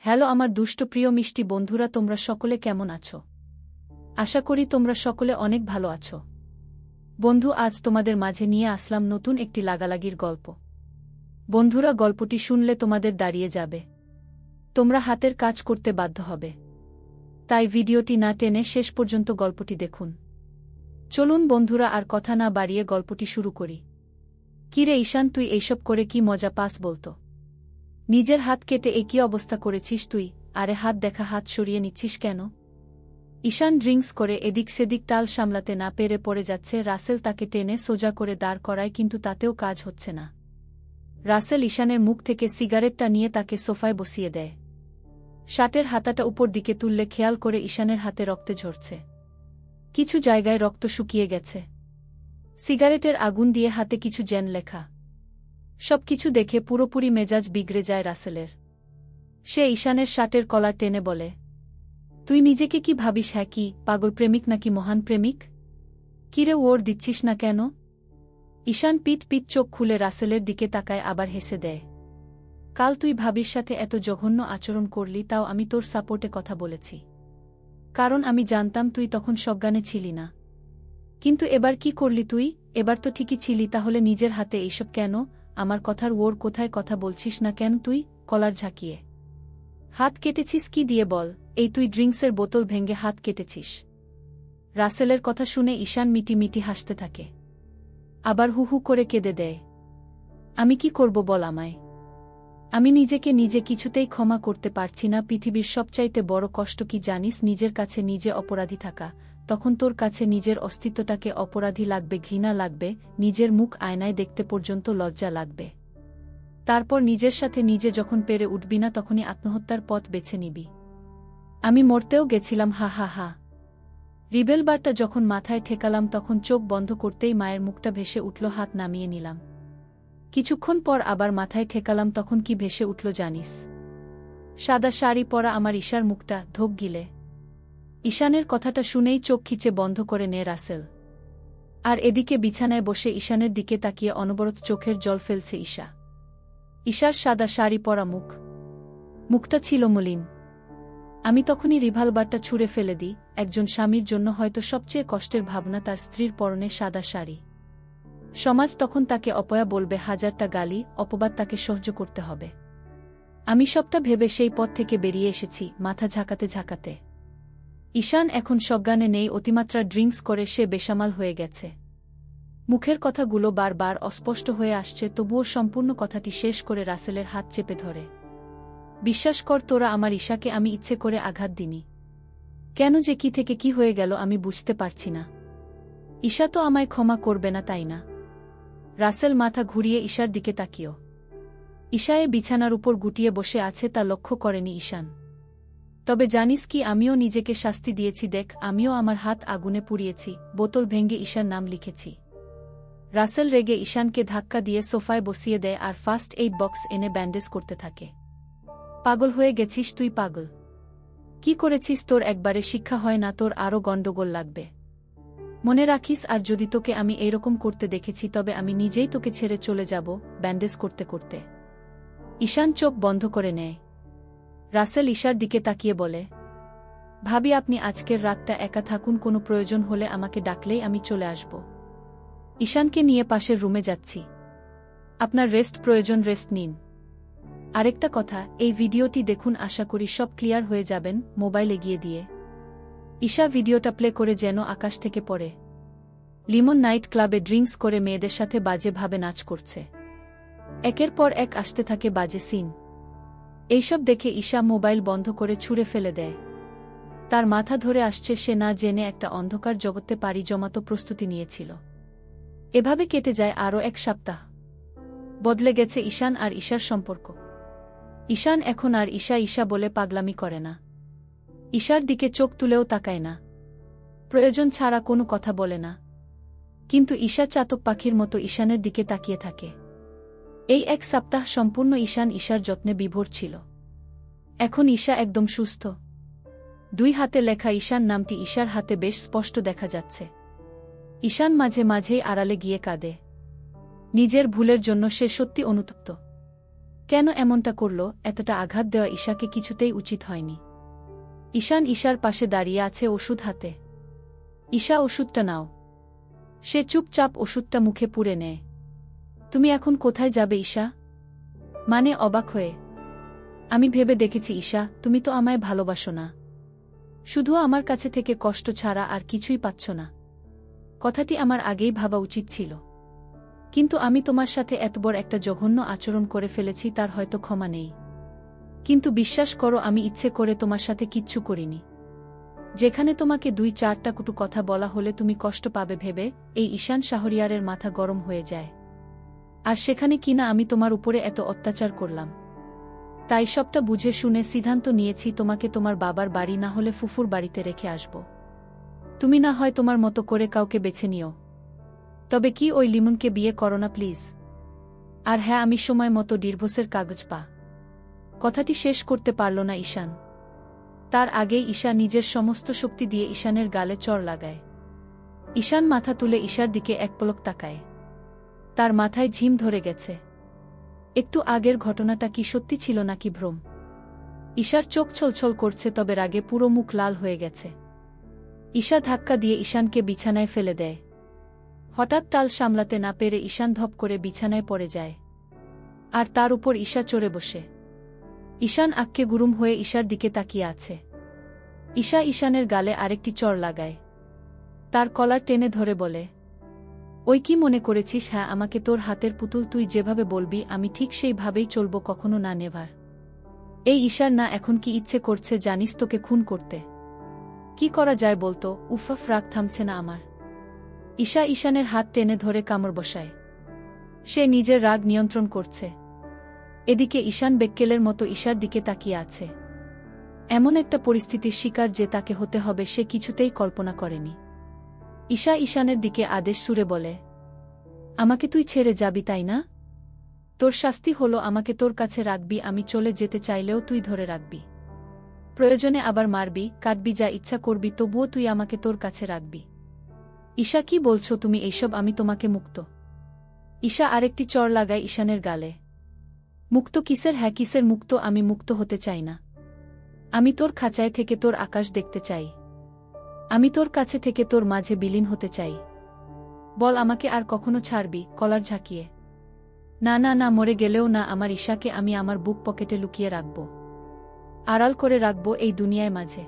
Hello আমার দুষ্ট প্রিয় মিষ্টি বন্ধুরা, তোমরা সকলে কেমন আছো? আশা করি তোমরা সকলে অনেক ভালো আছো। বন্ধু, আজ তোমাদের মাঝে নিয়ে আসলাম নতুন একটি লাগালাগির গল্প। বন্ধুরা, গল্পটি শুনলে তোমাদের দাঁড়িয়ে যাবে, তোমরা হাতের কাজ করতে বাধ্য হবে। তাই ভিডিওটি না টেনে শেষ পর্যন্ত গল্পটি দেখুন। চলুন বন্ধুরা, আর কথা না বাড়িয়ে গল্পটি শুরু করি। কিরে ঈশান, তুই এইসব করে কি মজা পাস বলতো? নিজের হাত কেটে একই অবস্থা করেছিস তুই, আরে হাত দেখা হাত সরিয়ে নিচ্ছিস কেন? ঈশান ড্রিঙ্কস করে এদিক সেদিক টাল সামলাতে না পেরে পড়ে যাচ্ছে। রাসেল তাকে টেনে সোজা করে দাঁড় করায়, কিন্তু তাতেও কাজ হচ্ছে না। রাসেল ঈশানের মুখ থেকে সিগারেটটা নিয়ে তাকে সোফায় বসিয়ে দেয়। শার্টের হাতাটা উপর দিকে তুললে খেয়াল করে ঈশানের হাতে রক্তে ঝরছে, কিছু জায়গায় রক্ত শুকিয়ে গেছে। সিগারেটের আগুন দিয়ে হাতে কিছু জেন লেখা। সবকিছু দেখে পুরোপুরি মেজাজ বিগড়ে যায় রাসেলের। সে ঈশানের শার্টের কলার টেনে বলে, তুই নিজেকে কি ভাবিস? হ্যাঁ, কি পাগল প্রেমিক নাকি মহান প্রেমিক? কিরে ওর দিচ্ছিস না কেন? ঈশান পিট পিট চোখ খুলে রাসেলের দিকে তাকায়, আবার হেসে দেয়। কাল তুই ভাবির সাথে এত জঘন্য আচরণ করলি, তাও আমি তোর সাপোর্টে কথা বলেছি, কারণ আমি জানতাম তুই তখন সজ্ঞানে ছিলি না। কিন্তু এবার কি করলি তুই? এবার তো ঠিকই ছিলি, তাহলে নিজের হাতে এইসব কেন? আমার কথার ওর কোথায় কথা বলছিস না কেন তুই? কলার ঝাঁকিয়ে হাত কেটেছিস কি দিয়ে বল? এই তুই ড্রিঙ্কসের বোতল ভেঙে হাত কেটেছিস। রাসেলের কথা শুনে ঈশান মিটি মিটি হাসতে থাকে, আবার হু হু করে কেঁদে দেয়। আমি কি করব বল আমায়? আমি নিজেকে নিজে কিছুতেই ক্ষমা করতে পারছি না। পৃথিবীর সবচাইতে বড় কষ্ট কি জানিস? নিজের কাছে নিজে অপরাধী থাকা। তখন তোর কাছে নিজের অস্তিত্বটাকে অপরাধী লাগবে, ঘৃণা লাগবে, নিজের মুখ আয়নায় দেখতে পর্যন্ত লজ্জা লাগবে। তারপর নিজের সাথে নিজে যখন পেরে উঠবি না, তখনই আত্মহত্যার পথ বেছে নিবি। আমি মরতেও গেছিলাম, হা হা হা। রিভলভারটা যখন মাথায় ঠেকালাম, তখন চোখ বন্ধ করতেই মায়ের মুখটা ভেসে উঠল। হাত নামিয়ে নিলাম। কিছুক্ষণ পর আবার মাথায় ঠেকালাম, তখন কি ভেসে উঠল জানিস? সাদা শাড়ি পরা আমার ঈশার মুখটা। ধোক গিলে ঈশানের কথাটা শুনেই চোখ খিচে বন্ধ করে নেয় রাসেল। আর এদিকে বিছানায় বসে ঈশানের দিকে তাকিয়ে অনবরত চোখের জল ফেলছে ঈশা। ঈশার সাদা শাড়ি পরা মুখটা ছিল মলিন। আমি তখনই রিভলভারটা ছুঁড়ে ফেলে দিই। একজন স্বামীর জন্য হয়তো সবচেয়ে কষ্টের ভাবনা তার স্ত্রীর পরনে সাদা শাড়ি। সমাজ তখন তাকে অপয়া বলবে, হাজারটা গালি অপবাদ তাকে সহ্য করতে হবে। আমি সবটা ভেবে সেই পথ থেকে বেরিয়ে এসেছি, মাথা ঝাঁকাতে ঝাঁকাতে। ঈশান এখন সজ্ঞানে নেই। অতিমাত্রা ড্রিঙ্কস করে সে বেসামাল হয়ে গেছে। মুখের কথাগুলো বারবার অস্পষ্ট হয়ে আসছে, তবুও সম্পূর্ণ কথাটি শেষ করে রাসেলের হাত চেপে ধরে। বিশ্বাস কর তোরা, আমার ঈশাকে আমি ইচ্ছে করে আঘাত দিনি। কেন যে কি থেকে কি হয়ে গেল আমি বুঝতে পারছি না। ঈশা তো আমায় ক্ষমা করবে না, তাই না? রাসেল মাথা ঘুরিয়ে ঈশার দিকে তাকিয়ে। ঈশায়ে বিছানার উপর গুটিয়ে বসে আছে, তা লক্ষ্য করেনি ঈশান। তবে জানিস কি, আমিও নিজেকে শাস্তি দিয়েছি। দেখ, আমিও আমার হাত আগুনে পুড়িয়েছি, বোতল ভেঙে ঈশার নাম লিখেছি। রাসেল রেগে ঈশানকে ধাক্কা দিয়ে সোফায় বসিয়ে দেয় আর ফার্স্ট এইড বক্স এনে ব্যান্ডেজ করতে থাকে। পাগল হয়ে গেছিস তুই? পাগল কি করেছিস? তোর একবারে শিক্ষা হয় না, তোর আরও গণ্ডগোল লাগবে। মনে রাখিস, আর যদি তোকে আমি এইরকম করতে দেখেছি, তবে আমি নিজেই তোকে ছেড়ে চলে যাব। ব্যান্ডেজ করতে করতে ঈশান চোখ বন্ধ করে নেয়। রাসেল ঈশার দিকে তাকিয়ে বলে, ভাবি আপনি আজকের রাতটা একা থাকুন, কোনো প্রয়োজন হলে আমাকে ডাকলেই আমি চলে আসব। ঈশানকে নিয়ে পাশের রুমে যাচ্ছি। আপনার রেস্ট প্রয়োজন, রেস্ট নিন। আরেকটা কথা, এই ভিডিওটি দেখুন, আশা করি সব ক্লিয়ার হয়ে যাবেন। মোবাইল এগিয়ে দিয়ে ঈশা ভিডিওটা প্লে করে যেন আকাশ থেকে পড়ে। লিমন নাইট ক্লাবে ড্রিঙ্কস করে মেয়েদের সাথে বাজে ভাবে নাচ করছে। একের পর এক আসতে থাকে বাজে সিন। এইসব দেখে ঈশা মোবাইল বন্ধ করে ছুঁড়ে ফেলে দেয়। তার মাথা ধরে আসছে, সে না জেনে একটা অন্ধকার জগতে পাড়ি জমাতো প্রস্তুতি নিয়েছিল। এভাবে কেটে যায় আরও এক সপ্তাহ। বদলে গেছে ঈশান আর ঈশার সম্পর্ক। ঈশান এখন আর ঈশা ঈশা বলে পাগলামি করে না। ঈশার দিকে চোখ তুলেও তাকায় না। প্রয়োজন ছাড়া কোনো কথা বলে না। কিন্তু ঈশা চাতক পাখির মতো ঈশানের দিকে তাকিয়ে থাকে। এই এক সপ্তাহ সম্পূর্ণ ঈশান ঈশার যত্নে বিভোর ছিল। এখন ঈশা একদম সুস্থ। 2 হাতে লেখা ঈশান নামটি ঈশার হাতে বেশ স্পষ্ট দেখা যাচ্ছে। ঈশান মাঝে মাঝেই আড়ালে গিয়ে কাঁদে। নিজের ভুলের জন্য সে সত্যি অনুতপ্ত। কেন এমনটা করল? এতটা আঘাত দেওয়া ঈশাকে কিছুতেই উচিত হয়নি। ঈশান ঈশার পাশে দাঁড়িয়ে আছে ওষুধ হাতে। ঈশা, ওষুধটা নাও। সে চুপচাপ ওষুধটা মুখে পুরে নেয়। তুমি এখন কোথায় যাবে ঈশা? মানে অবাক হয়ে। আমি ভেবে দেখেছি ঈশা, তুমি তো আমায় ভালোবাসো না। শুধু আমার কাছে থেকে কষ্ট ছাড়া আর কিছুই পাচ্ছ না। কথাটি আমার আগেই ভাবা উচিত ছিল। কিন্তু আমি তোমার সাথে এত বড় একটা জঘন্য আচরণ করে ফেলেছি, তার হয়তো ক্ষমা নেই। কিন্তু বিশ্বাস করো, আমি ইচ্ছে করে তোমার সাথে কিচ্ছু করিনি। যেখানে তোমাকে 2-4টা কটু কথা বলা হলে তুমি কষ্ট পাবে ভেবে এই ঈশান শাহরিয়ারের মাথা গরম হয়ে যায়। আর সেখানে কিনা আমি তোমার উপরে এত অত্যাচার করলাম। তাই সবটা বুঝে শুনে সিদ্ধান্ত নিয়েছি তোমাকে তোমার বাবার বাড়ি না হলে ফুফুর বাড়িতে রেখে আসব। তুমি না হয় তোমার মতো করে কাউকে বেছে নিও। তবে কি ওই লিমনকে বিয়ে করো না প্লিজ। আর হ্যাঁ, আমি সময় মতো ডিভোর্সের কাগজ পা। কথাটি শেষ করতে পারল না ঈশান। তার আগেই ঈশা নিজের সমস্ত শক্তি দিয়ে ঈশানের গালে চড় লাগায়। ঈশান মাথা তুলে ঈশার দিকে এক পলক তাকায়। তার মাথায় ঝিম ধরে গেছে। একটু আগের ঘটনাটা কি সত্যি ছিল নাকি ভ্রম? ঈশার চোখ ছলছল করছে, তবে রাগে পুরো মুখ লাল হয়ে গেছে। ঈশা ধাক্কা দিয়ে ঈশানকে বিছানায় ফেলে দেয়। হঠাৎ তাল সামলাতে না পেরে ঈশান ধপ করে বিছানায় পড়ে যায়। আর তার উপর ঈশা চড়ে বসে। ঈশান আক্কে গুরুম হয়ে ঈশার দিকে তাকিয়ে আছে। ঈশা ঈশানের গালে আরেকটি চড় লাগায়। তার কলার টেনে ধরে বলে, ওই কি মনে করেছিস? হ্যাঁ, আমাকে তোর হাতের পুতুল, তুই যেভাবে বলবি আমি ঠিক সেইভাবেই চলব, কখনো না নেভার। এই ঈশার না এখন কি ইচ্ছে করছে জানিস? তোকে খুন করতে। কি করা যায় বলতো? উফাফ, রাগ থামছে না আমার। ঈশা ঈশানের হাত টেনে ধরে কামড় বসায়। সে নিজের রাগ নিয়ন্ত্রণ করছে। এদিকে ঈশান বেক্কেলের মতো ঈশার দিকে তাকিয়ে আছে। এমন একটা পরিস্থিতির শিকার যে তাকে হতে হবে সে কিছুতেই কল্পনা করেনি। ঈশা ঈশানের দিকে আদেশ সুরে বলে, আমাকে তুই ছেড়ে যাবি তাই না? তোর শাস্তি হলো আমাকে তোর কাছে রাখবি। আমি চলে যেতে চাইলেও তুই ধরে রাখবি। প্রয়োজনে আবার মারবি, কাটবি, যা ইচ্ছা করবি, তবুও তুই আমাকে তোর কাছে রাখবি। ঈশা, কি বলছো তুমি এইসব? আমি তোমাকে মুক্ত। ঈশা আরেকটি চড় লাগায় ঈশানের গালে। মুক্ত কিসের? হ্যাঁ, কিসের মুক্ত? আমি মুক্ত হতে চাই না। আমি তোর খাঁচায় থেকে তোর আকাশ দেখতে চাই। আমি তোর কাছে থেকে তোর মাঝে বিলীন হতে চাই। বল, আমাকে আর কখনো ছাড়বি? কলার ঝাঁকিয়ে। না না না, মরে গেলেও না, আমার ঈশাকে আমি আমার বুক পকেটে লুকিয়ে রাখব, আড়াল করে রাখব এই দুনিয়ায় মাঝে।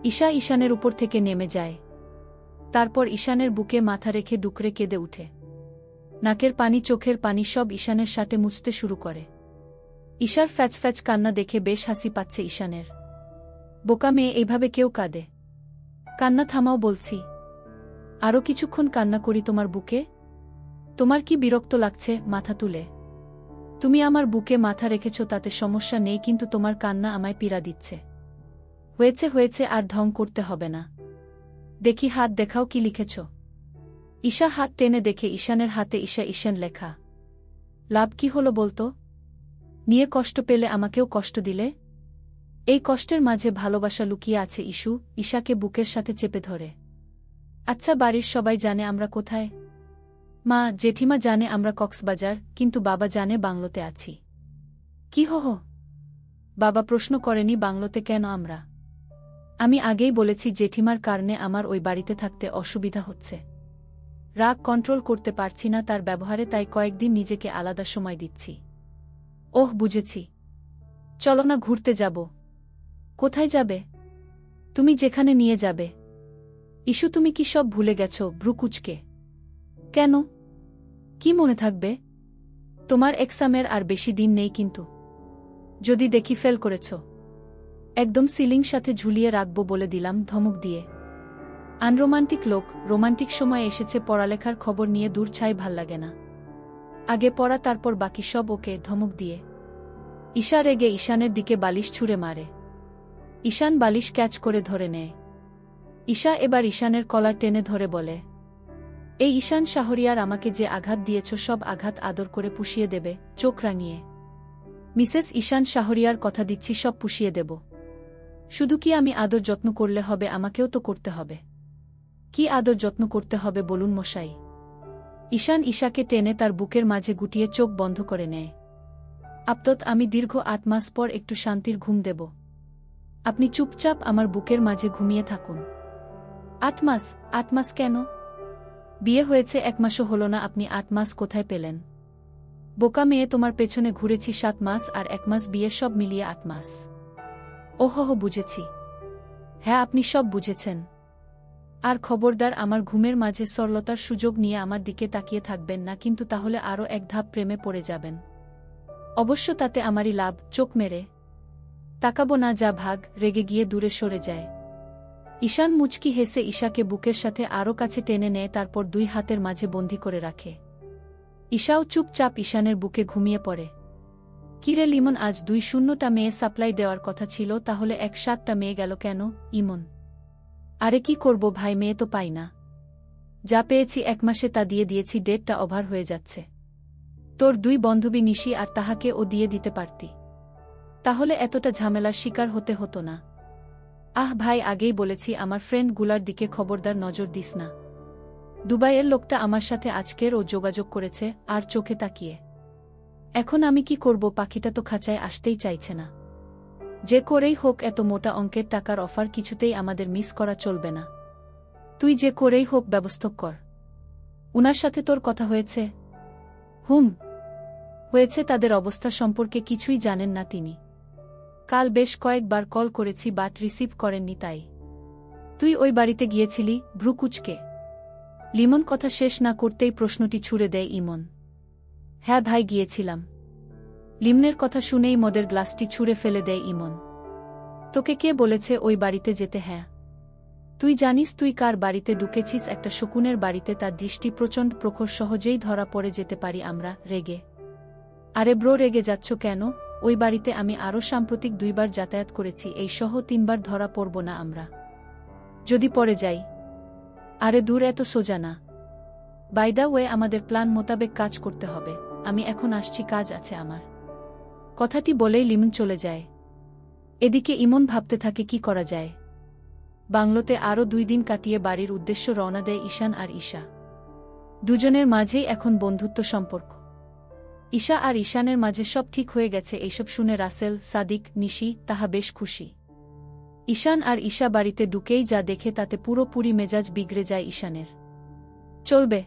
ঈশা ঈশানের উপর থেকে নেমে যায়। তারপর ঈশানের বুকে মাথা রেখে ডুকরে কেঁদে উঠে। নাকের পানি, চোখের পানি সব ঈশানের সাথে মুছতে শুরু করে। ঈশার ফ্যাচ ফ্যাচ কান্না দেখে বেশ হাসি পাচ্ছে ঈশানের। বোকা মেয়ে, এইভাবে কেউ কাঁদে? কান্না থামাও বলছি। আরও কিছুক্ষণ কান্না করি তোমার বুকে? তোমার কি বিরক্ত লাগছে? মাথা তুলে। তুমি আমার বুকে মাথা রেখেছ তাতে সমস্যা নেই, কিন্তু তোমার কান্না আমায় পীড়া দিচ্ছে। হয়েছে হয়েছে, আর ঢং করতে হবে না। দেখি হাত দেখাও, কি লিখেছ? ঈশা হাত টেনে দেখে ঈশানের হাতে ঈশা ঈশান লেখা। লাভ কি হলো বলতো? নিয়ে কষ্ট পেলে আমাকেও কষ্ট দিলে। এই কষ্টের মাঝে ভালোবাসা লুকিয়ে আছে ইস্যু। ঈশাকে বুকের সাথে চেপে ধরে। আচ্ছা, বাড়ির সবাই জানে আমরা কোথায়? মা, জেঠিমা জানে আমরা কক্সবাজার, কিন্তু বাবা জানে বাংলোতে আছি। কি হো? বাবা প্রশ্ন করেনি বাংলোতে কেন আমরা? আমি আগেই বলেছি জেঠিমার কারণে আমার ওই বাড়িতে থাকতে অসুবিধা হচ্ছে। রাগ কন্ট্রোল করতে পারছি না তার ব্যবহারে, তাই কয়েকদিন নিজেকে আলাদা সময় দিচ্ছি। ওহ, বুঝেছি। চলো না ঘুরতে যাব। কোথায় যাবে? তুমি যেখানে নিয়ে যাবে। ইস্যু, তুমি কি সব ভুলে গেছ? ভ্রু কুঁচকে। কেন? কি মনে থাকবে? তোমার এক্সামের আর বেশি দিন নেই, কিন্তু যদি দেখি ফেল করেছ, একদম সিলিং সাথে ঝুলিয়ে রাখব বলে দিলাম ধমক দিয়ে। আনরোমান্টিক লোক, রোমান্টিক সময় এসেছে, পড়ালেখার খবর নিয়ে দূর ছাই ভাল লাগে না। আগে পড়া, তারপর বাকি সব ওকে, ধমক দিয়ে। ঈশা রেগে ঈশানের দিকে বালিশ ছুঁড়ে মারে। ঈশান বালিশ ক্যাচ করে ধরে নেয়। ঈশা এবার ঈশানের কলার টেনে ধরে বলে, এই ঈশান শাহরিয়ার, আমাকে যে আঘাত দিয়েছ সব আঘাত আদর করে পুষিয়ে দেবে, চোখ রাঙিয়ে। মিসেস ঈশান শাহরিয়ার, কথা দিচ্ছি সব পুষিয়ে দেব। শুধু কি আমি আদর যত্ন করলে হবে? আমাকেও তো করতে হবে। কি আদর যত্ন করতে হবে বলুন মশাই? ঈশান ঈশাকে টেনে তার বুকের মাঝে গুটিয়ে চোখ বন্ধ করে নেয়। আপতত আমি দীর্ঘ ৮ মাস পর একটু শান্তির ঘুম দেব। আপনি চুপচাপ আমার বুকের মাঝে ঘুমিয়ে থাকুন। ৮ মাস? ৮ মাস কেন? বিয়ে হয়েছে ১ মাসও হলো না, আপনি ৮ মাস কোথায় পেলেন? বোকা মেয়ে, তোমার পেছনে ঘুরেছি ৭ মাস আর ১ মাস, বিয়ে সব মিলিয়ে ৮ মাস। ওহো, বুঝেছি। হ্যাঁ, আপনি সব বুঝেছেন। আর খবরদার আমার ঘুমের মাঝে সরলতার সুযোগ নিয়ে আমার দিকে তাকিয়ে থাকবেন না, কিন্তু তাহলে আরও এক ধাপ প্রেমে পড়ে যাবেন। অবশ্য তাতে আমারই লাভ। চোখ মেরে তাকাবো না, যা ভাগ। রেগে গিয়ে দূরে সরে যায়। ঈশান মুচকি হেসে ঈশাকে বুকের সাথে আরও কাছে টেনে নেয়, তারপর ২ হাতের মাঝে বন্দী করে রাখে। ঈশাও চুপচাপ ঈশানের বুকে ঘুমিয়ে পড়ে। কিরে লিমন, আজ ২-০টা মেয়ে সাপ্লাই দেওয়ার কথা ছিল, তাহলে ১-৭টা মেয়ে গেল কেন? ইমন: আরে কি করব ভাই, মেয়ে তো পাই না। যা পেয়েছি ১ মাসে তা দিয়ে দিয়েছি, ডেটটা ওভার হয়ে যাচ্ছে। তোর ২ বান্ধবী নিশি আর তাহাকে ও দিয়ে দিতে পারতি, তাহলে এতটা ঝামেলার শিকার হতে হতো না। আহ ভাই, আগেই বলেছি আমার ফ্রেন্ড গুলার দিকে খবরদার নজর দিস না। দুবাইয়ের লোকটা আমার সাথে আজকের ও যোগাযোগ করেছে, আর চোখে তাকিয়ে। এখন আমি কি করব? পাখিটা তো খাঁচায় আসতেই চাইছে না। যে করেই হোক এত মোটা অঙ্কের টাকার অফার কিছুতেই আমাদের মিস করা চলবে না। তুই যে করেই হোক ব্যবস্থা কর। উনার সাথে তোর কথা হয়েছে? হুম, হয়েছে। তাদের অবস্থা সম্পর্কে কিছুই জানেন না তিনি। কাল বেশ কয়েকবার কল করেছি, বাট রিসিভ করেননি। তাই তুই ওই বাড়িতে গিয়েছিলি? ভ্রুকুচকে লিমন কথা শেষ না করতেই প্রশ্নটি ছুড়ে দেয় ইমন। হ্যাঁ ভাই, গিয়েছিলাম। লিমনের কথা শুনেই মদের গ্লাসটি ছুঁড়ে ফেলে দেয় ইমন। তোকে কে বলেছে ওই বাড়িতে যেতে? হ্যাঁ, তুই জানিস তুই কার বাড়িতে ঢুকেছিস? একটা শকুনের বাড়িতে। তার দৃষ্টি প্রচণ্ড প্রখর, সহজেই ধরা পড়ে যেতে পারি আমরা। রেগে? আরে ব্রো, রেগে যাচ্ছ কেন? ওই বাড়িতে আমি আরও সাম্প্রতিক ২ বার যাতায়াত করেছি, এই সহ ৩ বার ধরা পড়ব না আমরা যদি পড়ে যাই? আরে দূর, এত সোজা না। বাই দ্য ওয়ে, আমাদের প্ল্যান মোতাবেক কাজ করতে হবে। আমি এখন আসছি, কাজ আছে আমার। কথাটি বলেই লিমন চলে যায়। এদিকে ইমন ভাবতে থাকে কি করা যায়। বাংলোতে আরও ২ দিন কাটিয়ে বাড়ির উদ্দেশ্য রওনা দেয় ঈশান আর ঈশা। দুজনের মাঝেই এখন বন্ধুত্ব সম্পর্ক। ঈশা আর ঈশানের মাঝে সব ঠিক হয়ে গেছে। এইসব শুনে রাসেল, সাদিক, নিশি, তাহা বেশ খুশি। ঈশান আর ঈশা বাড়িতে ঢুকেই যা দেখে তাতে পুরোপুরি মেজাজ বিগড়ে যায় ঈশানের। চলবে।